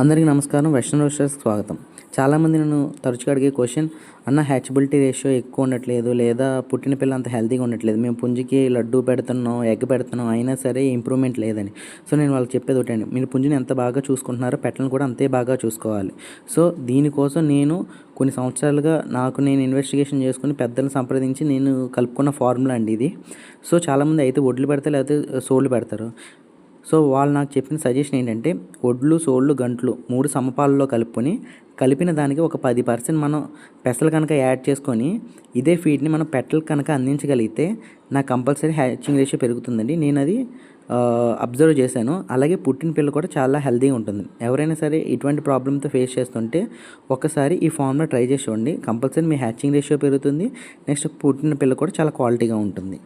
అందరికీ నమస్కారం. వెస్టర్న్ రోస్టర్స్కి స్వాగతం. చాలామంది నన్ను తరచుగా అడిగే క్వశ్చన్, అన్న హ్యాచబిలిటీ రేషియో ఎక్కువ ఉండట్లేదు, లేదా పుట్టిన పిల్ల అంత హెల్తీగా ఉండట్లేదు, మేము పుంజుకి లడ్డు పెడుతున్నాం, ఎగ్ పెడుతున్నాం, అయినా సరే ఇంప్రూవ్మెంట్ లేదని. సో నేను వాళ్ళకి చెప్పేది ఒకటండి, మీరు పుంజుని ఎంత బాగా చూసుకుంటున్నారో పెట్టలను కూడా అంతే బాగా చూసుకోవాలి. సో దీనికోసం నేను కొన్ని సంవత్సరాలుగా నేను ఇన్వెస్టిగేషన్ చేసుకుని పెద్దలను సంప్రదించి నేను కలుపుకున్న ఫార్ములా అండి ఇది. సో చాలామంది అయితే ఒడ్లు పెడతారు, లేకపోతే సోళ్ళు పెడతారు. సో వాళ్ళు నాకు చెప్పిన సజెషన్ ఏంటంటే, ఒడ్లు, సోళ్ళు, గంట్లు 3 సమపాలలో కలిపిన దానికి ఒక 10% మనం పెసలు కనుక యాడ్ చేసుకొని ఇదే ఫీడ్ని మనం పెట్టలకు కనుక అందించగలిగితే నాకు కంపల్సరీ హ్యాచింగ్ రేషియో పెరుగుతుందండి. నేను అది అబ్జర్వ్ చేశాను. అలాగే పుట్టిన పిల్ల కూడా చాలా హెల్తీగా ఉంటుంది. ఎవరైనా సరే ఇటువంటి ప్రాబ్లమ్తో ఫేస్ చేస్తుంటే ఒక్కసారి ఈ ఫార్ములా ట్రై చేసి చూడండి. కంపల్సరీ మీ హ్యాచింగ్ రేషియో పెరుగుతుంది. నెక్స్ట్ పుట్టిన పిల్ల కూడా చాలా క్వాలిటీగా ఉంటుంది.